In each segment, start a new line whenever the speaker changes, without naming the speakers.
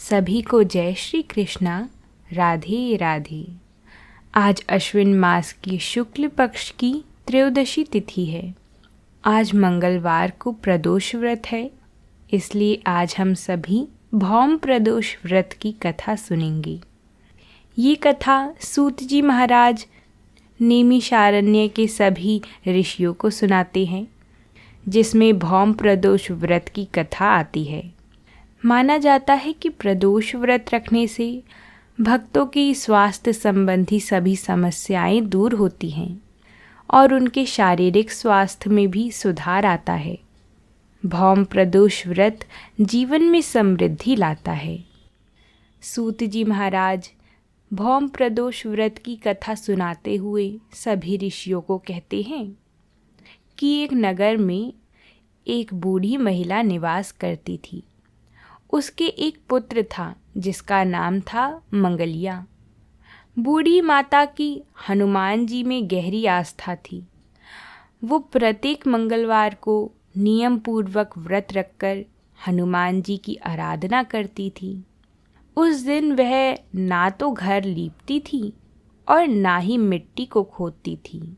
सभी को जय श्री कृष्णा। राधे राधे। आज अश्विन मास की शुक्ल पक्ष की त्रयोदशी तिथि है। आज मंगलवार को प्रदोष व्रत है, इसलिए आज हम सभी भौम प्रदोष व्रत की कथा सुनेंगे। ये कथा सूत जी महाराज नैमिषारण्य के सभी ऋषियों को सुनाते हैं, जिसमें भौम प्रदोष व्रत की कथा आती है। माना जाता है कि प्रदोष व्रत रखने से भक्तों की स्वास्थ्य संबंधी सभी समस्याएं दूर होती हैं और उनके शारीरिक स्वास्थ्य में भी सुधार आता है। भौम प्रदोष व्रत जीवन में समृद्धि लाता है। सूत जी महाराज भौम प्रदोष व्रत की कथा सुनाते हुए सभी ऋषियों को कहते हैं कि एक नगर में एक बूढ़ी महिला निवास करती थी। उसके एक पुत्र था जिसका नाम था मंगलिया। बूढ़ी माता की हनुमान जी में गहरी आस्था थी। वो प्रत्येक मंगलवार को नियम पूर्वक व्रत रखकर हनुमान जी की आराधना करती थी। उस दिन वह ना तो घर लीपती थी और ना ही मिट्टी को खोदती थी,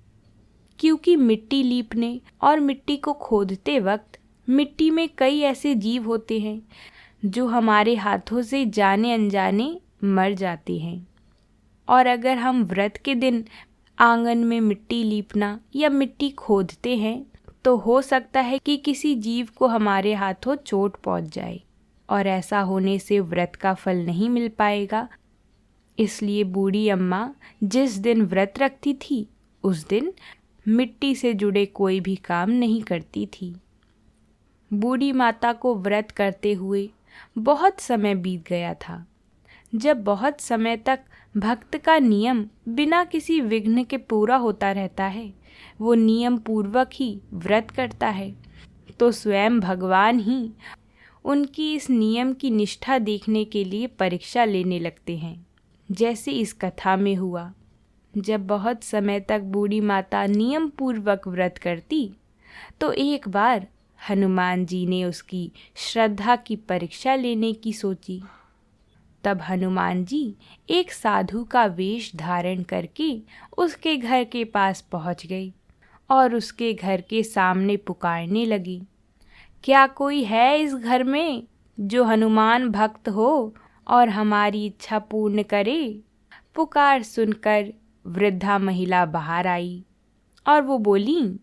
क्योंकि मिट्टी लीपने और मिट्टी को खोदते वक्त मिट्टी में कई ऐसे जीव होते हैं जो हमारे हाथों से जाने अनजाने मर जाते हैं। और अगर हम व्रत के दिन आंगन में मिट्टी लीपना या मिट्टी खोदते हैं तो हो सकता है कि किसी जीव को हमारे हाथों चोट पहुंच जाए और ऐसा होने से व्रत का फल नहीं मिल पाएगा। इसलिए बूढ़ी अम्मा जिस दिन व्रत रखती थी उस दिन मिट्टी से जुड़े कोई भी काम नहीं करती थी। बूढ़ी माता को व्रत करते हुए बहुत समय बीत गया था। जब बहुत समय तक भक्त का नियम बिना किसी विघ्न के पूरा होता रहता है, वो नियम पूर्वक ही व्रत करता है, तो स्वयं भगवान ही उनकी इस नियम की निष्ठा देखने के लिए परीक्षा लेने लगते हैं, जैसे इस कथा में हुआ। जब बहुत समय तक बूढ़ी माता नियम पूर्वक व्रत करती तो एक बार हनुमान जी ने उसकी श्रद्धा की परीक्षा लेने की सोची। तब हनुमान जी एक साधु का वेश धारण करके उसके घर के पास पहुंच गई और उसके घर के सामने पुकारने लगी, क्या कोई है इस घर में जो हनुमान भक्त हो और हमारी इच्छा पूर्ण करे। पुकार सुनकर वृद्धा महिला बाहर आई और वो बोली,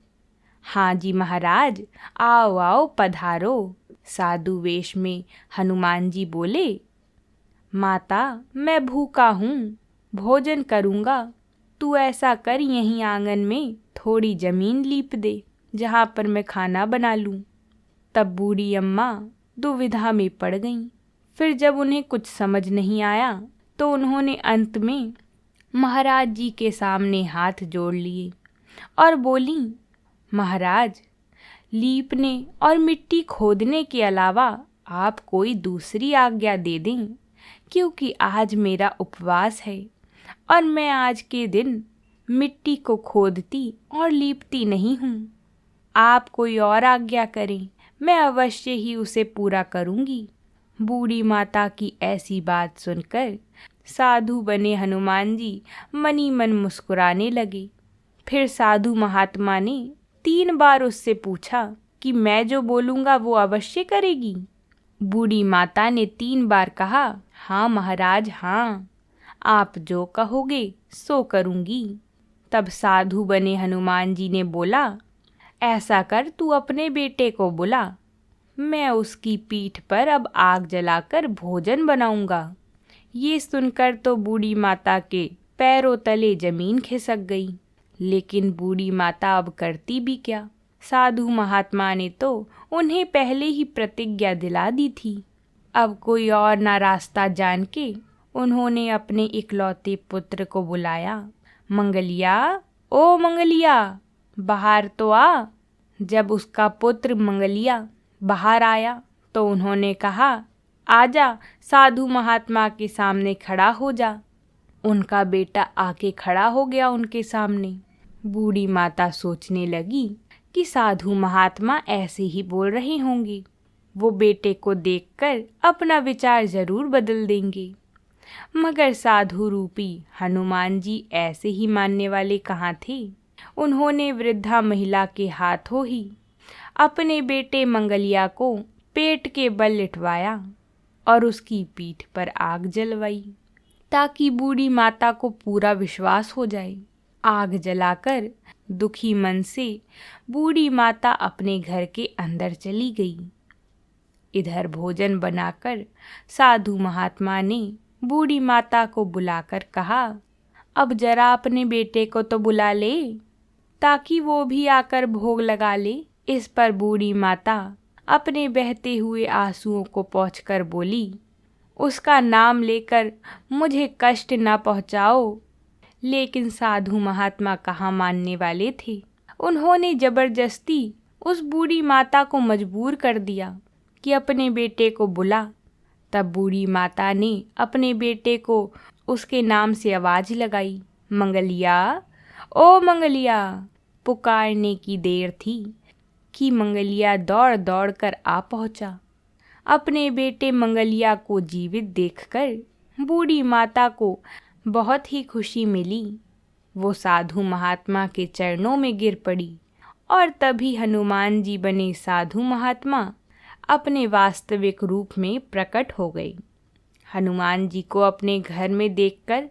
हाँ जी महाराज, आओ आओ पधारो। साधु वेश में हनुमान जी बोले, माता मैं भूखा हूँ, भोजन करूँगा। तू ऐसा कर, यहीं आंगन में थोड़ी जमीन लीप दे जहाँ पर मैं खाना बना लूँ। तब बूढ़ी अम्मा दुविधा में पड़ गईं। फिर जब उन्हें कुछ समझ नहीं आया तो उन्होंने अंत में महाराज जी के सामने हाथ जोड़ लिए और बोली, महाराज, लीपने और मिट्टी खोदने के अलावा आप कोई दूसरी आज्ञा दे दें, क्योंकि आज मेरा उपवास है और मैं आज के दिन मिट्टी को खोदती और लीपती नहीं हूँ। आप कोई और आज्ञा करें, मैं अवश्य ही उसे पूरा करूँगी। बूढ़ी माता की ऐसी बात सुनकर साधु बने हनुमान जी मनी मन मुस्कुराने लगे। फिर साधु महात्मा ने 3 बार उससे पूछा कि मैं जो बोलूँगा वो अवश्य करेगी। बूढ़ी माता ने 3 बार कहा, हाँ महाराज हाँ, आप जो कहोगे सो करूँगी। तब साधु बने हनुमान जी ने बोला, ऐसा कर, तू अपने बेटे को बुला, मैं उसकी पीठ पर अब आग जलाकर भोजन बनाऊँगा। ये सुनकर तो बूढ़ी माता के पैरों तले जमीन खिसक गई, लेकिन बूढ़ी माता अब करती भी क्या। साधु महात्मा ने तो उन्हें पहले ही प्रतिज्ञा दिला दी थी। अब कोई और ना रास्ता जान के उन्होंने अपने इकलौते पुत्र को बुलाया, मंगलिया, ओ मंगलिया, बाहर तो आ। जब उसका पुत्र मंगलिया बाहर आया तो उन्होंने कहा, आजा, साधु महात्मा के सामने खड़ा हो जा। उनका बेटा आके खड़ा हो गया उनके सामने। बूढ़ी माता सोचने लगी कि साधु महात्मा ऐसे ही बोल रहे होंगे। वो बेटे को देखकर अपना विचार जरूर बदल देंगे। मगर साधु रूपी हनुमान जी ऐसे ही मानने वाले कहाँ थे। उन्होंने वृद्धा महिला के हाथों ही अपने बेटे मंगलिया को पेट के बल लिटवाया और उसकी पीठ पर आग जलवाई, ताकि बूढ़ी माता को पूरा विश्वास हो जाए। आग जलाकर दुखी मन से बूढ़ी माता अपने घर के अंदर चली गई। इधर भोजन बनाकर साधु महात्मा ने बूढ़ी माता को बुलाकर कहा, अब जरा अपने बेटे को तो बुला ले, ताकि वो भी आकर भोग लगा ले। इस पर बूढ़ी माता अपने बहते हुए आंसुओं को पोंछकर बोली, उसका नाम लेकर मुझे कष्ट न पहुँचाओ। लेकिन साधु महात्मा कहाँ मानने वाले थे। उन्होंने जबरदस्ती उस बूढ़ी माता को मजबूर कर दिया कि अपने बेटे को बुला। तब बूढ़ी माता ने अपने बेटे को उसके नाम से आवाज लगाई, मंगलिया, ओ मंगलिया। पुकारने की देर थी कि मंगलिया दौड़ दौड़ कर आ पहुंचा। अपने बेटे मंगलिया को जीवित देखकर बूढ़ी माता को बहुत ही खुशी मिली। वो साधु महात्मा के चरणों में गिर पड़ी और तभी हनुमान जी बने साधु महात्मा अपने वास्तविक रूप में प्रकट हो गए। हनुमान जी को अपने घर में देखकर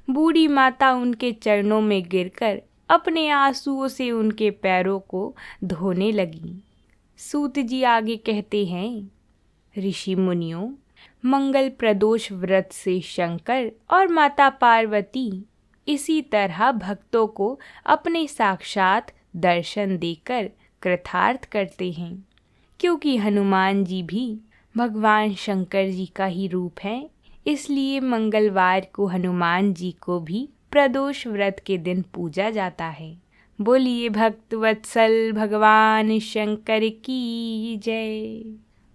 बूढ़ी माता उनके चरणों में गिरकर अपने आंसुओं से उनके पैरों को धोने लगी। सूत जी आगे कहते हैं, ऋषि मुनियों, मंगल प्रदोष व्रत से शंकर और माता पार्वती इसी तरह भक्तों को अपने साक्षात दर्शन देकर कृतार्थ करते हैं। क्योंकि हनुमान जी भी भगवान शंकर जी का ही रूप है, इसलिए मंगलवार को हनुमान जी को भी प्रदोष व्रत के दिन पूजा जाता है। बोलिए भक्त वत्सल भगवान शंकर की जय।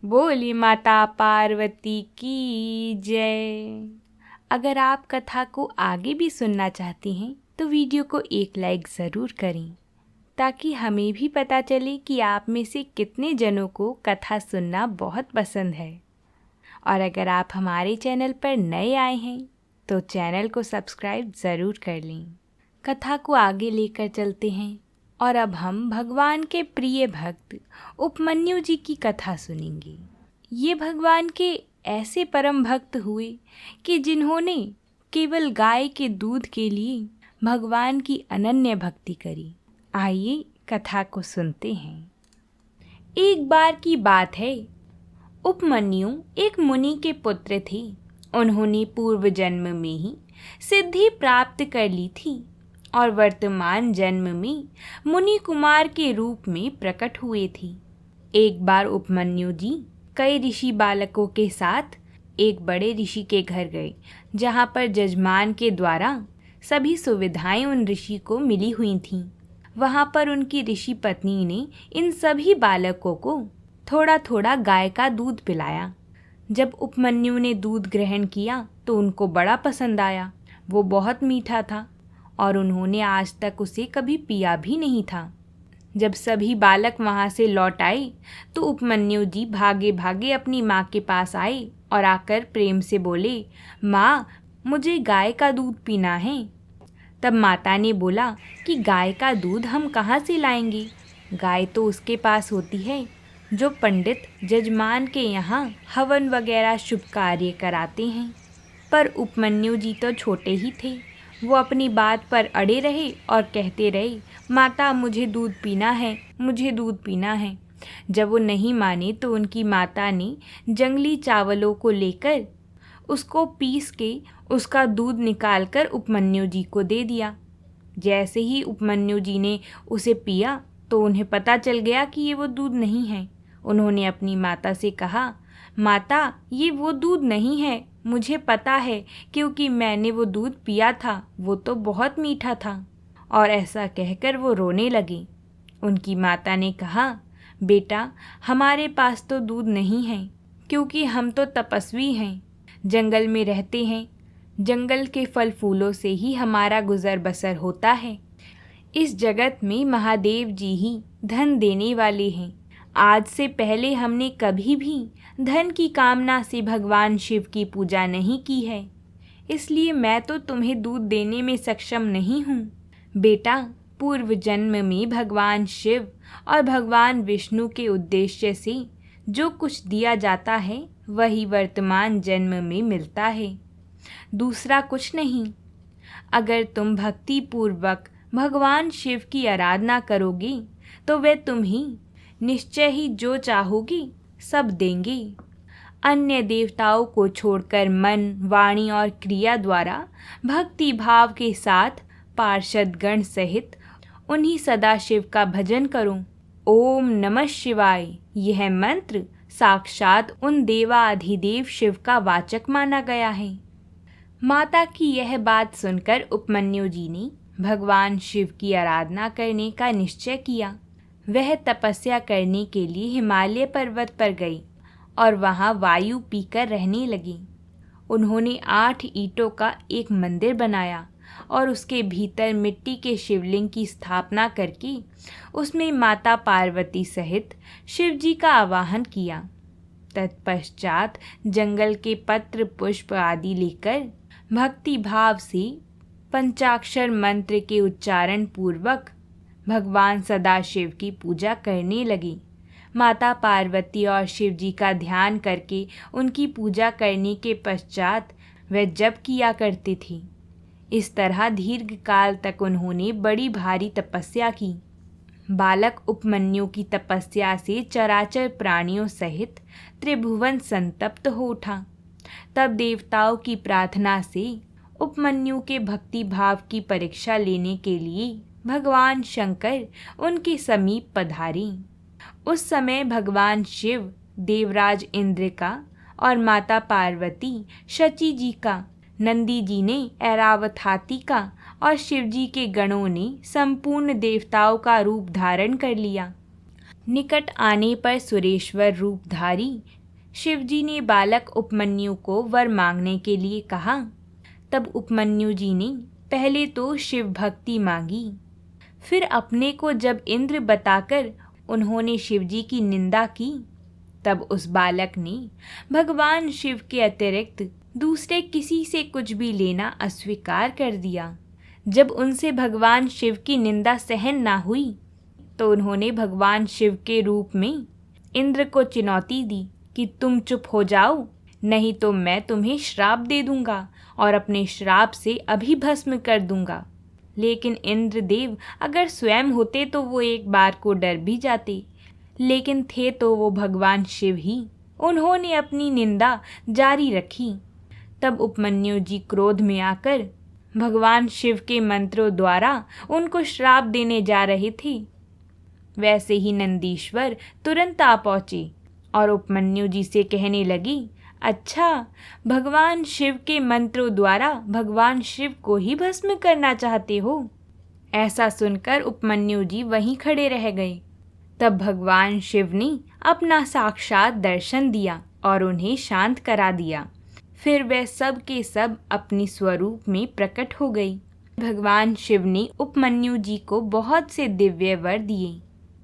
बोलिए माता पार्वती की जय। अगर आप कथा को आगे भी सुनना चाहती हैं तो वीडियो को एक लाइक ज़रूर करें, ताकि हमें भी पता चले कि आप में से कितने जनों को कथा सुनना बहुत पसंद है। और अगर आप हमारे चैनल पर नए आए हैं तो चैनल को सब्सक्राइब ज़रूर कर लें। कथा को आगे लेकर चलते हैं और अब हम भगवान के प्रिय भक्त उपमन्यु जी की कथा सुनेंगे। ये भगवान के ऐसे परम भक्त हुए कि जिन्होंने केवल गाय के दूध के लिए भगवान की अनन्य भक्ति करी। आइए कथा को सुनते हैं। एक बार की बात है, उपमन्यु एक मुनि के पुत्र थे। उन्होंने पूर्व जन्म में ही सिद्धि प्राप्त कर ली थी और वर्तमान जन्म में मुनि कुमार के रूप में प्रकट हुए थे। एक बार उपमन्यु जी कई ऋषि बालकों के साथ एक बड़े ऋषि के घर गए, जहाँ पर जजमान के द्वारा सभी सुविधाएं उन ऋषि को मिली हुई थीं। वहाँ पर उनकी ऋषि पत्नी ने इन सभी बालकों को थोड़ा थोड़ा गाय का दूध पिलाया। जब उपमन्यु ने दूध ग्रहण किया तो उनको बड़ा पसंद आया। वो बहुत मीठा था और उन्होंने आज तक उसे कभी पिया भी नहीं था। जब सभी बालक वहाँ से लौट आए तो उपमन्यु जी भागे भागे अपनी माँ के पास आए और आकर प्रेम से बोले, माँ, मुझे गाय का दूध पीना है। तब माता ने बोला कि गाय का दूध हम कहाँ से लाएंगे? गाय तो उसके पास होती है जो पंडित जजमान के यहाँ हवन वगैरह शुभ कार्य कराते हैं। पर उपमन्यु जी तो छोटे ही थे। वो अपनी बात पर अड़े रहे और कहते रहे, माता, मुझे दूध पीना है, मुझे दूध पीना है। जब वो नहीं माने तो उनकी माता ने जंगली चावलों को लेकर उसको पीस के उसका दूध निकालकर उपमन्यु जी को दे दिया। जैसे ही उपमन्यु जी ने उसे पिया तो उन्हें पता चल गया कि ये वो दूध नहीं है। उन्होंने अपनी माता से कहा, माता, ये वो दूध नहीं है, मुझे पता है, क्योंकि मैंने वो दूध पिया था, वो तो बहुत मीठा था। और ऐसा कहकर वो रोने लगे। उनकी माता ने कहा, बेटा, हमारे पास तो दूध नहीं है, क्योंकि हम तो तपस्वी हैं, जंगल में रहते हैं। जंगल के फल फूलों से ही हमारा गुजर बसर होता है। इस जगत में महादेव जी ही धन देने वाले हैं। आज से पहले हमने कभी भी धन की कामना से भगवान शिव की पूजा नहीं की है, इसलिए मैं तो तुम्हें दूध देने में सक्षम नहीं हूँ। बेटा, पूर्व जन्म में भगवान शिव और भगवान विष्णु के उद्देश्य से जो कुछ दिया जाता है वही वर्तमान जन्म में मिलता है, दूसरा कुछ नहीं। अगर तुम भक्ति पूर्वक भगवान शिव की आराधना करोगे तो वे तुम्हें निश्चय ही जो चाहोगी सब देंगे। अन्य देवताओं को छोड़कर मन, वाणी और क्रिया द्वारा भक्ति भाव के साथ पार्षद गण सहित उन्हीं सदाशिव का भजन करो। ओम नमः शिवाय, यह मंत्र साक्षात उन देवाधिदेव शिव का वाचक माना गया है। माता की यह बात सुनकर उपमन्यु जी ने भगवान शिव की आराधना करने का निश्चय किया। वह तपस्या करने के लिए हिमालय पर्वत पर गई और वहाँ वायु पीकर रहने लगी। उन्होंने 8 ईंटों का एक मंदिर बनाया और उसके भीतर मिट्टी के शिवलिंग की स्थापना करके उसमें माता पार्वती सहित शिव जी का आवाहन किया। तत्पश्चात जंगल के पत्र पुष्प आदि लेकर भक्ति भाव से पंचाक्षर मंत्र के उच्चारण पूर्वक भगवान सदाशिव की पूजा करने लगी। माता पार्वती और शिव जी का ध्यान करके उनकी पूजा करने के पश्चात वह जप किया करती थी। इस तरह दीर्घ काल तक उन्होंने बड़ी भारी तपस्या की। बालक उपमन्यु की तपस्या से चराचर प्राणियों सहित त्रिभुवन संतप्त हो उठा। तब देवताओं की प्रार्थना से उपमन्यु के भक्ति भाव की परीक्षा लेने के लिए भगवान शंकर उनके समीप पधारे। उस समय भगवान शिव देवराज इंद्र का और माता पार्वती शची जी का, नंदी जी ने ऐरावत हाथी का और शिव जी के गणों ने संपूर्ण देवताओं का रूप धारण कर लिया। निकट आने पर सुरेश्वर रूपधारी शिव जी ने बालक उपमन्यु को वर मांगने के लिए कहा। तब उपमन्यु जी ने पहले तो शिव भक्ति मांगी, फिर अपने को जब इंद्र बताकर उन्होंने शिव जी की निंदा की, तब उस बालक ने भगवान शिव के अतिरिक्त दूसरे किसी से कुछ भी लेना अस्वीकार कर दिया। जब उनसे भगवान शिव की निंदा सहन ना हुई तो उन्होंने भगवान शिव के रूप में इंद्र को चुनौती दी कि तुम चुप हो जाओ, नहीं तो मैं तुम्हें श्राप दे दूंगा और अपने श्राप से अभी भस्म कर दूंगा। लेकिन इंद्रदेव अगर स्वयं होते तो वो एक बार को डर भी जाते, लेकिन थे तो वो भगवान शिव ही। उन्होंने अपनी निंदा जारी रखी। तब उपमन्यु जी क्रोध में आकर भगवान शिव के मंत्रों द्वारा उनको श्राप देने जा रहे थे। वैसे ही नंदीश्वर तुरंत आ पहुँचे और उपमन्यु जी से कहने लगी, अच्छा, भगवान शिव के मंत्रों द्वारा भगवान शिव को ही भस्म करना चाहते हो। ऐसा सुनकर उपमन्यु जी वहीं खड़े रह गए। तब भगवान शिव ने अपना साक्षात दर्शन दिया और उन्हें शांत करा दिया। फिर वह सब के सब अपनी स्वरूप में प्रकट हो गई। भगवान शिव ने उपमन्यु जी को बहुत से दिव्य वर दिए,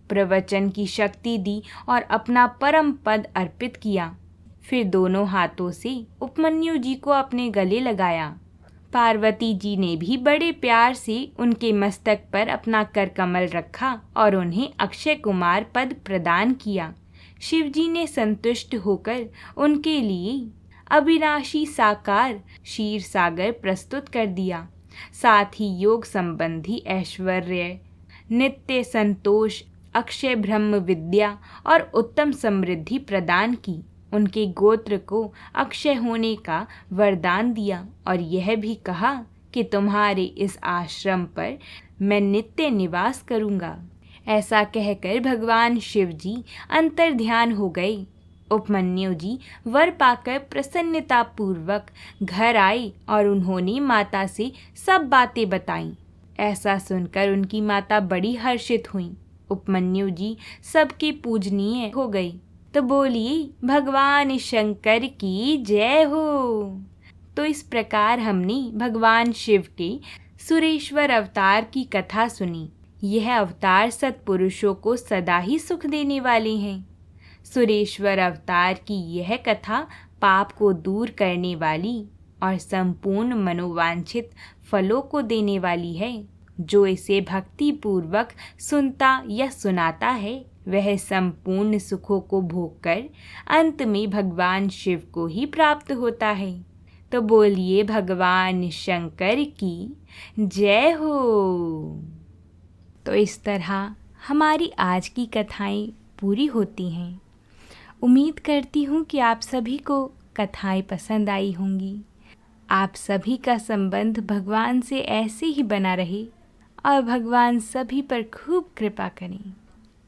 प्रवचन की शक्ति दी और अपना परम पद अर्पित किया। फिर दोनों हाथों से उपमन्यु जी को अपने गले लगाया। पार्वती जी ने भी बड़े प्यार से उनके मस्तक पर अपना कर कमल रखा और उन्हें अक्षय कुमार पद प्रदान किया। शिव जी ने संतुष्ट होकर उनके लिए अविनाशी साकार क्षीर सागर प्रस्तुत कर दिया। साथ ही योग संबंधी ऐश्वर्य, नित्य संतोष, अक्षय ब्रह्म विद्या और उत्तम समृद्धि प्रदान की। उनके गोत्र को अक्षय होने का वरदान दिया और यह भी कहा कि तुम्हारे इस आश्रम पर मैं नित्य निवास करूँगा। ऐसा कहकर भगवान शिव जी अंतर ध्यान हो गए। उपमन्यु जी वर पाकर प्रसन्नता पूर्वक घर आए और उन्होंने माता से सब बातें बताईं। ऐसा सुनकर उनकी माता बड़ी हर्षित हुई। उपमन्यु जी सबकी पूजनीय हो गई तो बोली, भगवान शंकर की जय हो। तो इस प्रकार हमने भगवान शिव के सुरेश्वर अवतार की कथा सुनी। यह अवतार सत्पुरुषों को सदा ही सुख देने वाले हैं। सुरेश्वर अवतार की यह कथा पाप को दूर करने वाली और संपूर्ण मनोवांछित फलों को देने वाली है। जो इसे भक्ति पूर्वक सुनता या सुनाता है वह संपूर्ण सुखों को भोगकर अंत में भगवान शिव को ही प्राप्त होता है। तो बोलिए भगवान शंकर की जय हो। तो इस तरह हमारी आज की कथाएं पूरी होती हैं। उम्मीद करती हूँ कि आप सभी को कथाएं पसंद आई होंगी। आप सभी का संबंध भगवान से ऐसे ही बना रहे और भगवान सभी पर खूब कृपा करें।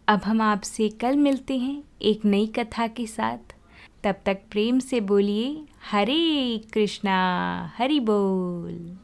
अब हम आपसे कल मिलते हैं एक नई कथा के साथ। तब तक प्रेम से बोलिए हरे कृष्णा हरि बोल।